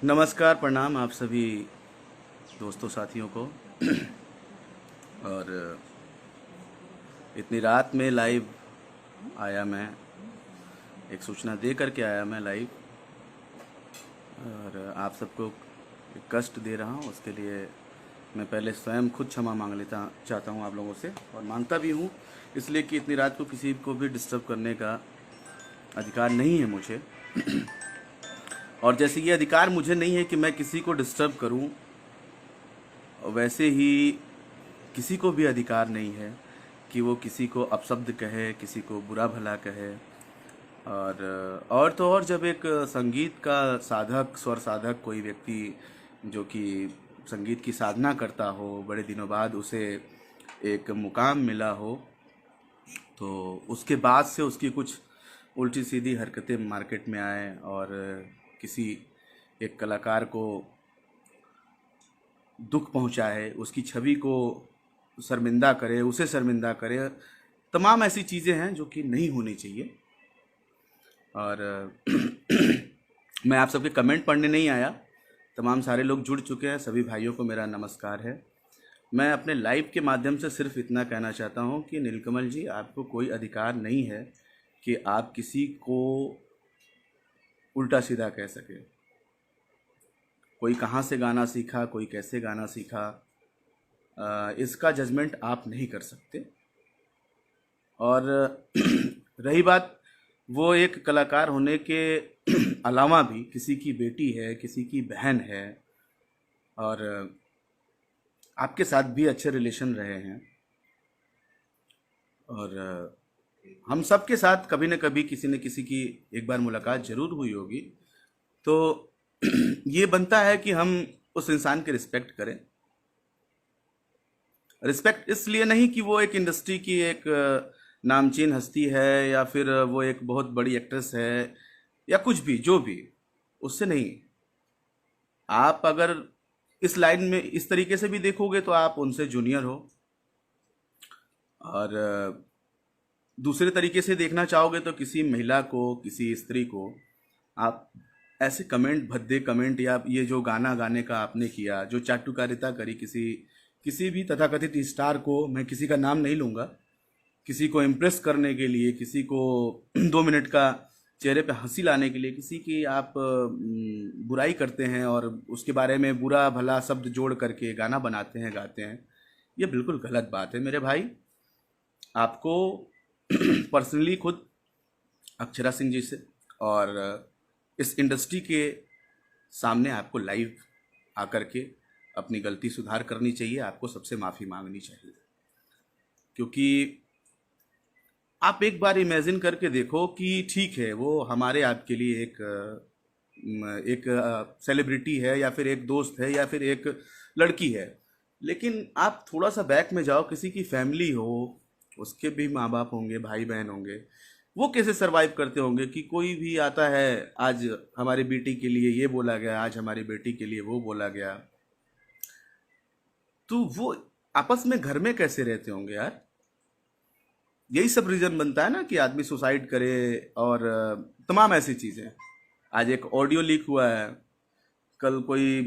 नमस्कार, प्रणाम आप सभी दोस्तों साथियों को। और इतनी रात में लाइव आया मैं, एक सूचना दे करके आया मैं लाइव। और आप सबको एक कष्ट दे रहा हूँ, उसके लिए मैं पहले स्वयं खुद क्षमा मांग लेता चाहता हूँ आप लोगों से, और मांगता भी हूँ इसलिए कि इतनी रात को किसी को भी डिस्टर्ब करने का अधिकार नहीं है मुझे। और जैसे ये अधिकार मुझे नहीं है कि मैं किसी को डिस्टर्ब करूं, वैसे ही किसी को भी अधिकार नहीं है कि वो किसी को अपशब्द कहे, किसी को बुरा भला कहे। और तो और जब एक संगीत का साधक, स्वर साधक कोई व्यक्ति जो कि संगीत की साधना करता हो, बड़े दिनों बाद उसे एक मुकाम मिला हो, तो उसके बाद से उसकी कुछ उल्टी सीधी हरकतें मार्केट में आए और किसी एक कलाकार को दुख पहुंचाए, उसकी छवि को शर्मिंदा करे, उसे शर्मिंदा करे, तमाम ऐसी चीज़ें हैं जो कि नहीं होनी चाहिए। और मैं आप सबके कमेंट पढ़ने नहीं आया, तमाम सारे लोग जुड़ चुके हैं, सभी भाइयों को मेरा नमस्कार है। मैं अपने लाइव के माध्यम से सिर्फ इतना कहना चाहता हूं कि नीलकमल जी, आपको कोई अधिकार नहीं है कि आप किसी को उल्टा सीधा कह सके। कोई कहाँ से गाना सीखा, कोई कैसे गाना सीखा, इसका जजमेंट आप नहीं कर सकते। और रही बात वो एक कलाकार होने के अलावा भी किसी की बेटी है, किसी की बहन है, और आपके साथ भी अच्छे रिलेशन रहे हैं, और हम सब के साथ कभी न कभी किसी न किसी की एक बार मुलाकात जरूर हुई होगी। तो ये बनता है कि हम उस इंसान की रिस्पेक्ट करें। रिस्पेक्ट इसलिए नहीं कि वो एक इंडस्ट्री की एक नामचीन हस्ती है, या फिर वो एक बहुत बड़ी एक्ट्रेस है, या कुछ भी, जो भी, उससे नहीं। आप अगर इस लाइन में इस तरीके से भी देखोगे तो आप उनसे जूनियर हो, और दूसरे तरीके से देखना चाहोगे तो किसी महिला को, किसी स्त्री को आप ऐसे कमेंट, भद्दे कमेंट, या ये जो गाना गाने का आपने किया, जो चाटुकारिता करी किसी भी तथाकथित स्टार को, मैं किसी का नाम नहीं लूँगा, किसी को इम्प्रेस करने के लिए, किसी को 2 मिनट का चेहरे पे हंसी लाने के लिए किसी की आप बुराई करते हैं और उसके बारे में बुरा भला शब्द जोड़ करके गाना बनाते हैं, गाते हैं, ये बिल्कुल गलत बात है मेरे भाई। आपको पर्सनली खुद अक्षरा सिंह जी से और इस इंडस्ट्री के सामने आपको लाइव आकर के अपनी गलती सुधार करनी चाहिए, आपको सबसे माफ़ी मांगनी चाहिए। क्योंकि आप एक बार इमेजिन करके देखो कि ठीक है, वो हमारे आपके लिए एक सेलिब्रिटी है, या फिर एक दोस्त है, या फिर एक लड़की है, लेकिन आप थोड़ा सा बैक में जाओ, किसी की फैमिली हो, उसके भी माँ बाप होंगे, भाई बहन होंगे, वो कैसे सरवाइव करते होंगे कि कोई भी आता है, आज हमारी बेटी के लिए ये बोला गया, आज हमारी बेटी के लिए वो बोला गया, तो वो आपस में घर में कैसे रहते होंगे यार। यही सब रीज़न बनता है ना कि आदमी सुसाइड करे, और तमाम ऐसी चीज़ें। आज एक ऑडियो लीक हुआ है, कल कोई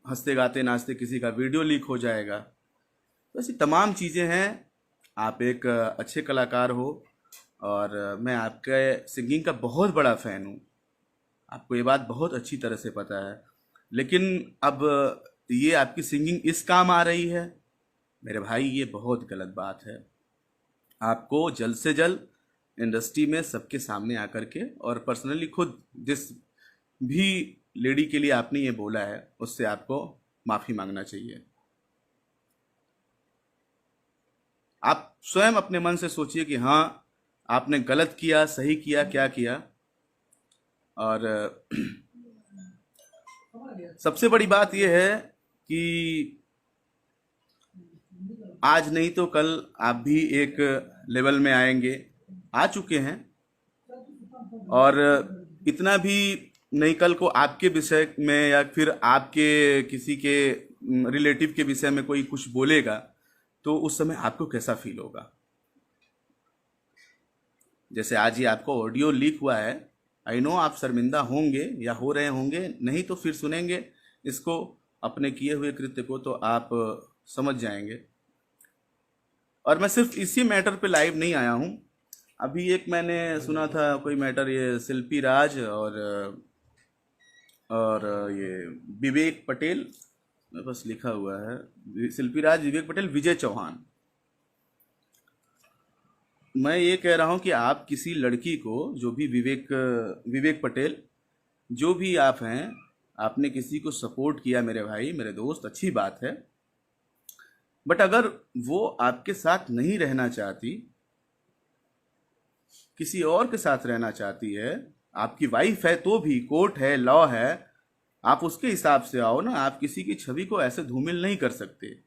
हंसते गाते नाचते किसी का वीडियो लीक हो जाएगा। तो ऐसी तमाम चीज़ें हैं। आप एक अच्छे कलाकार हो, और मैं आपके सिंगिंग का बहुत बड़ा फ़ैन हूँ, आपको ये बात बहुत अच्छी तरह से पता है। लेकिन अब ये आपकी सिंगिंग इस काम आ रही है, मेरे भाई, ये बहुत गलत बात है। आपको जल्द से जल्द इंडस्ट्री में सबके सामने आकर के, और पर्सनली खुद जिस भी लेडी के लिए आपने ये बोला है, उससे आपको माफ़ी मांगना चाहिए। आप स्वयं अपने मन से सोचिए कि हाँ, आपने गलत किया, सही किया, क्या किया। और सबसे बड़ी बात यह है कि आज नहीं तो कल आप भी एक लेवल में आएंगे, आ चुके हैं, और इतना भी नहीं, कल को आपके विषय में या फिर आपके किसी के रिलेटिव के विषय में कोई कुछ बोलेगा, तो उस समय आपको कैसा फील होगा। जैसे आज ही आपको ऑडियो लीक हुआ है, आई नो आप शर्मिंदा होंगे या हो रहे होंगे, नहीं तो फिर सुनेंगे इसको, अपने किए हुए कृत्य को, तो आप समझ जाएंगे। और मैं सिर्फ इसी मैटर पे लाइव नहीं आया हूँ। अभी एक मैंने सुना था कोई मैटर, ये शिल्पी राज और ये विवेक पटेल, मेरे पास लिखा हुआ है, शिल्पी राज, विवेक पटेल, विजय चौहान। मैं ये कह रहा हूँ कि आप किसी लड़की को, जो भी विवेक पटेल, जो भी आप हैं, आपने किसी को सपोर्ट किया मेरे भाई, मेरे दोस्त, अच्छी बात है। बट अगर वो आपके साथ नहीं रहना चाहती, किसी और के साथ रहना चाहती है, आपकी वाइफ है तो भी, कोर्ट है, लॉ है, आप उसके हिसाब से आओ ना। आप किसी की छवि को ऐसे धूमिल नहीं कर सकते।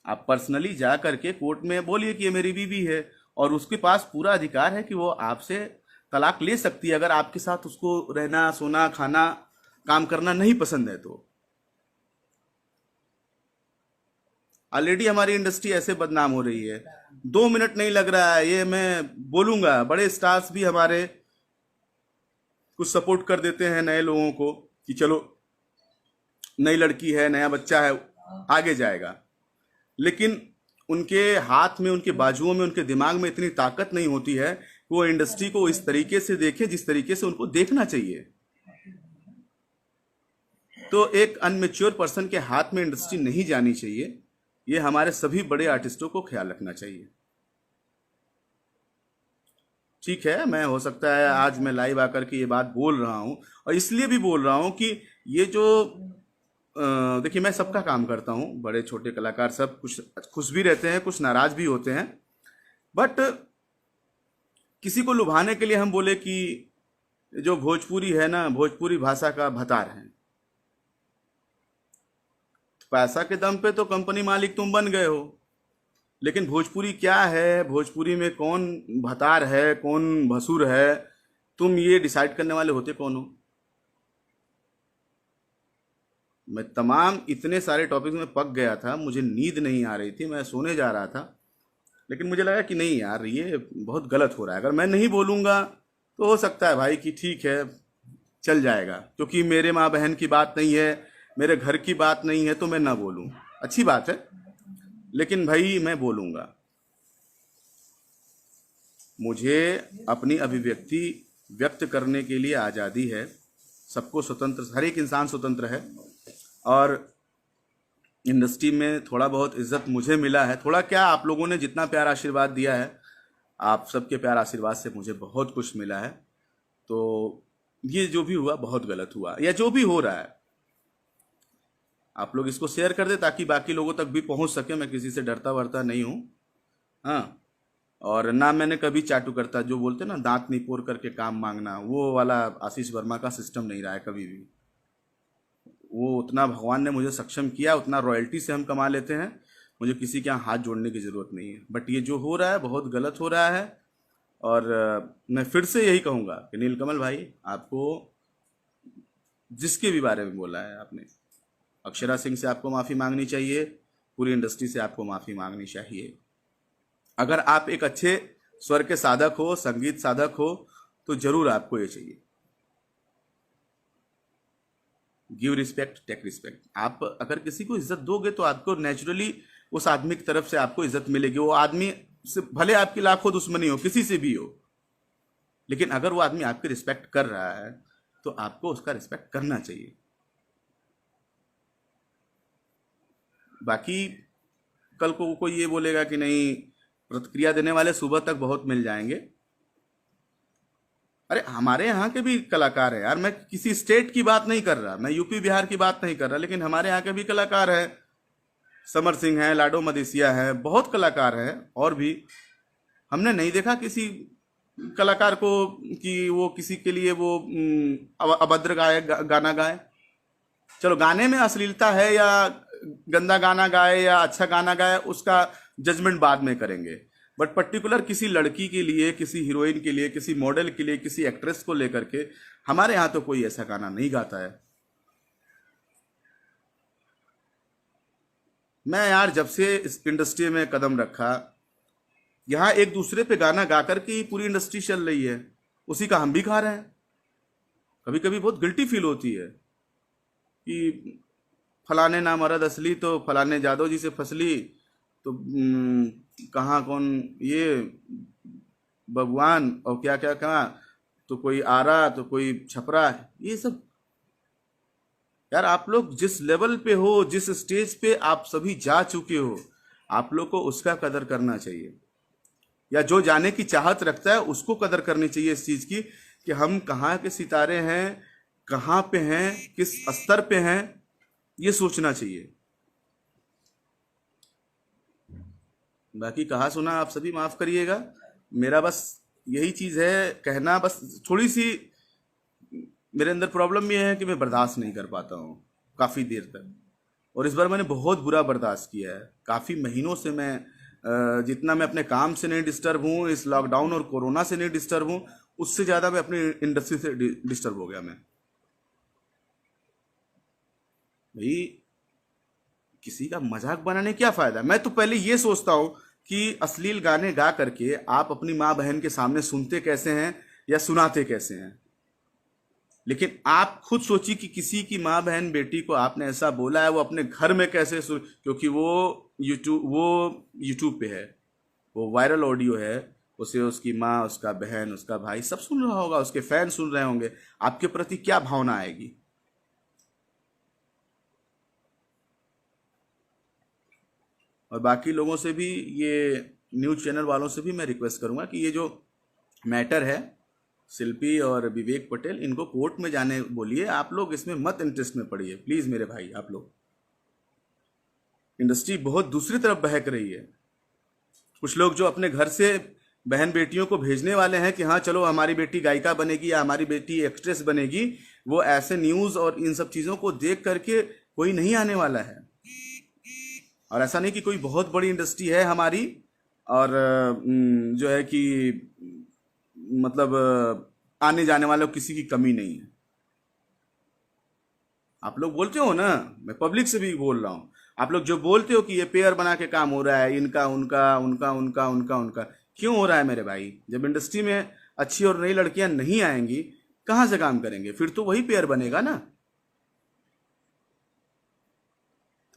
आप पर्सनली जा करके कोर्ट में बोलिए कि ये मेरी बीवी है, और उसके पास पूरा अधिकार है कि वो आपसे तलाक ले सकती है अगर आपके साथ उसको रहना, सोना, खाना, काम करना नहीं पसंद है तो। ऑलरेडी हमारी इंडस्ट्री ऐसे बदनाम हो रही है। 2 मिनट नहीं लग रहा है, ये मैं बोलूंगा, बड़े स्टार्स भी हमारे कुछ सपोर्ट कर देते हैं नए लोगों को कि चलो नई लड़की है, नया बच्चा है, आगे जाएगा। लेकिन उनके हाथ में, उनके बाजुओं में, उनके दिमाग में इतनी ताकत नहीं होती है कि वो इंडस्ट्री को इस तरीके से देखें जिस तरीके से उनको देखना चाहिए। तो एक अनमेच्योर पर्सन के हाथ में इंडस्ट्री नहीं जानी चाहिए। ये हमारे सभी बड़े आर्टिस्टों को ख्याल रखना चाहिए। ठीक है, मैं हो सकता है आज मैं लाइव आकर के ये बात बोल रहा हूं, और इसलिए भी बोल रहा हूं कि ये जो देखिए, मैं सबका काम करता हूं, बड़े छोटे कलाकार सब कुछ खुश भी रहते हैं, कुछ नाराज भी होते हैं। बट किसी को लुभाने के लिए हम बोले कि जो भोजपुरी है ना, भोजपुरी भाषा का भतार है, पैसा के दम पे तो कंपनी मालिक तुम बन गए हो, लेकिन भोजपुरी क्या है, भोजपुरी में कौन भतार है, कौन भसुर है, तुम ये डिसाइड करने वाले होते कौन हो? मैं तमाम इतने सारे टॉपिक में पक गया था, मुझे नींद नहीं आ रही थी, मैं सोने जा रहा था, लेकिन मुझे लगा कि नहीं यार, ये बहुत गलत हो रहा है। अगर मैं नहीं बोलूँगा तो हो सकता है भाई कि ठीक है, चल जाएगा, क्योंकि मेरे माँ बहन की बात नहीं है, मेरे घर की बात नहीं है, तो मैं ना बोलूँ, अच्छी बात है। लेकिन भाई मैं बोलूँगा, मुझे अपनी अभिव्यक्ति व्यक्त करने के लिए आज़ादी है। सबको स्वतंत्र, हर एक इंसान स्वतंत्र है, और इंडस्ट्री में थोड़ा बहुत इज्जत मुझे मिला है। थोड़ा क्या, आप लोगों ने जितना प्यार आशीर्वाद दिया है, आप सबके प्यार आशीर्वाद से मुझे बहुत कुछ मिला है। तो ये जो भी हुआ बहुत गलत हुआ, या जो भी हो रहा है, आप लोग इसको शेयर कर दे ताकि बाकी लोगों तक भी पहुंच सके। मैं किसी से डरता वरता नहीं हूँ, हाँ। और ना मैंने कभी चाटू करता, जो बोलते ना दांत निपोर करके काम मांगना, वो वाला आशीष वर्मा का सिस्टम नहीं रहा है कभी भी। वो उतना भगवान ने मुझे सक्षम किया, उतना रॉयल्टी से हम कमा लेते हैं, मुझे किसी के यहाँ हाथ जोड़ने की ज़रूरत नहीं है। बट ये जो हो रहा है बहुत गलत हो रहा है। और मैं फिर से यही कहूँगा कि नीलकमल भाई, आपको जिसके भी बारे में बोला है आपने, अक्षरा सिंह से आपको माफ़ी मांगनी चाहिए, पूरी इंडस्ट्री से आपको माफ़ी मांगनी चाहिए। अगर आप एक अच्छे स्वर के साधक हो, संगीत साधक हो, तो जरूर आपको ये चाहिए। Give respect, take respect. आप अगर किसी को इज्जत दोगे तो आपको नेचुरली उस आदमी की तरफ से आपको इज्जत मिलेगी। वो आदमी से भले आपकी लाखों दुश्मनी हो, किसी से भी हो, लेकिन अगर वो आदमी आपकी रिस्पेक्ट कर रहा है तो आपको उसका रिस्पेक्ट करना चाहिए। बाकी कल को कोई ये बोलेगा कि नहीं, प्रतिक्रिया देने वाले सुबह तक बहुत मिल जाएंगे। अरे हमारे यहाँ के भी कलाकार हैं यार, मैं किसी स्टेट की बात नहीं कर रहा, मैं यूपी बिहार की बात नहीं कर रहा, लेकिन हमारे यहाँ के भी कलाकार हैं। समर सिंह हैं, लाडो मदेसिया हैं, बहुत कलाकार हैं। और भी हमने नहीं देखा किसी कलाकार को कि वो किसी के लिए वो अभद्र गाए, गाना गाए। चलो, गाने में अश्लीलता है या गंदा गाना गाए या अच्छा गाना गाए, उसका जजमेंट बाद में करेंगे। बट पर्टिकुलर किसी लड़की के लिए, किसी हीरोइन के लिए, किसी मॉडल के लिए, किसी एक्ट्रेस को लेकर के हमारे यहाँ तो कोई ऐसा गाना नहीं गाता है। मैं यार जब से इस इंडस्ट्री में कदम रखा, यहाँ एक दूसरे पे गाना गा करके ही पूरी इंडस्ट्री चल रही है। उसी का हम भी खा रहे हैं। कभी कभी बहुत गिल्टी फील होती है कि फलाने ना मरद असली तो फलाने जादव जी से फसली, तो कहाँ कौन ये भगवान और क्या क्या कहाँ, तो कोई आरा तो कोई छपरा, ये सब। यार आप लोग जिस लेवल पे हो, जिस स्टेज पे आप सभी जा चुके हो, आप लोग को उसका कदर करना चाहिए, या जो जाने की चाहत रखता है उसको कदर करनी चाहिए इस चीज की कि हम कहाँ के सितारे हैं, कहाँ पे हैं, किस स्तर पे हैं, ये सोचना चाहिए। बाकी कहा सुना आप सभी माफ करिएगा, मेरा बस यही चीज है कहना। बस थोड़ी सी मेरे अंदर प्रॉब्लम ये है कि मैं बर्दाश्त नहीं कर पाता हूँ काफी देर तक, और इस बार मैंने बहुत बुरा बर्दाश्त किया है। काफी महीनों से मैं जितना मैं अपने काम से नहीं डिस्टर्ब हूँ, इस लॉकडाउन और कोरोना से नहीं डिस्टर्ब हूँ, उससे ज्यादा मैं अपनी इंडस्ट्री से डिस्टर्ब हो गया मैं। भाई किसी का मजाक बनाने क्या फायदा। मैं तो पहले ये सोचता हूँ कि अश्लील गाने गा करके आप अपनी माँ बहन के सामने सुनते कैसे हैं या सुनाते कैसे हैं। लेकिन आप खुद सोचिए कि किसी की माँ बहन बेटी को आपने ऐसा बोला है, वो अपने घर में कैसे सुन, क्योंकि वो यूट्यूब पे है, वो वायरल ऑडियो है, उसे उसकी माँ, उसका बहन, उसका भाई सब सुन रहा होगा, उसके फैन सुन रहे होंगे, आपके प्रति क्या भावना आएगी। और बाकी लोगों से भी, ये न्यूज चैनल वालों से भी मैं रिक्वेस्ट करूंगा कि ये जो मैटर है शिल्पी और विवेक पटेल, इनको कोर्ट में जाने बोलिए, आप लोग इसमें मत इंटरेस्ट में पड़िए प्लीज मेरे भाई। आप लोग, इंडस्ट्री बहुत दूसरी तरफ बहक रही है। कुछ लोग जो अपने घर से बहन बेटियों को भेजने वाले हैं कि हाँ चलो हमारी बेटी गायिका बनेगी या हमारी बेटी एक्ट्रेस बनेगी, वो ऐसे न्यूज और इन सब चीजों को देख करके कोई नहीं आने वाला है। और ऐसा नहीं कि कोई बहुत बड़ी इंडस्ट्री है हमारी और जो है कि मतलब आने जाने वालों किसी की कमी नहीं है। आप लोग बोलते हो ना, मैं पब्लिक से भी बोल रहा हूँ, आप लोग जो बोलते हो कि ये पेयर बना के काम हो रहा है, इनका उनका उनका उनका उनका उनका, क्यों हो रहा है मेरे भाई? जब इंडस्ट्री में अच्छी और नई लड़कियां नहीं आएंगी, कहाँ से काम करेंगे? फिर तो वही पेयर बनेगा ना।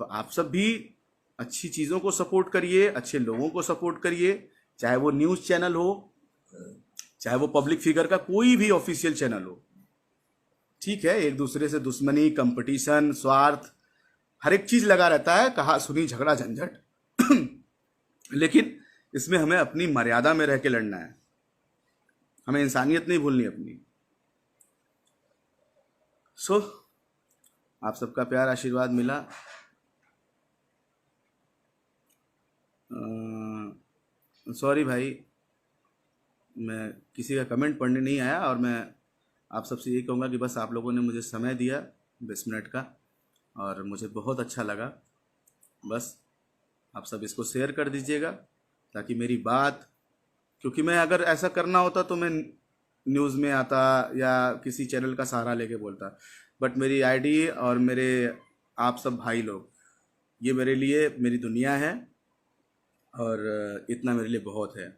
तो आप सब भी अच्छी चीजों को सपोर्ट करिए, अच्छे लोगों को सपोर्ट करिए, चाहे वो न्यूज चैनल हो, चाहे वो पब्लिक फिगर का कोई भी ऑफिशियल चैनल हो। ठीक है, एक दूसरे से दुश्मनी, कंपटीशन, स्वार्थ, हर एक चीज लगा रहता है, कहा सुनी, झगड़ा, झंझट लेकिन इसमें हमें अपनी मर्यादा में रह के लड़ना है, हमें इंसानियत नहीं भूलनी अपनी। सो आप सबका प्यार आशीर्वाद मिला। सॉरी भाई, मैं किसी का कमेंट पढ़ने नहीं आया, और मैं आप सबसे यही कहूँगा कि बस आप लोगों ने मुझे समय दिया 20 मिनट का, और मुझे बहुत अच्छा लगा। बस आप सब इसको शेयर कर दीजिएगा ताकि मेरी बात, क्योंकि मैं अगर ऐसा करना होता तो मैं न्यूज़ में आता या किसी चैनल का सहारा लेके बोलता, बट मेरी आईडी और मेरे आप सब भाई लोग, ये मेरे लिए मेरी दुनिया है, और इतना मेरे लिए बहुत है,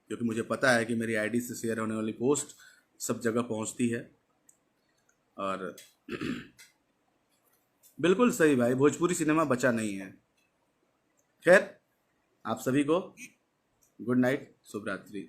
क्योंकि मुझे पता है कि मेरी आईडी से शेयर होने वाली पोस्ट सब जगह पहुंचती है। और बिल्कुल सही भाई, भोजपुरी सिनेमा बचा नहीं है। खैर, आप सभी को गुड नाइट, शुभ रात्रि।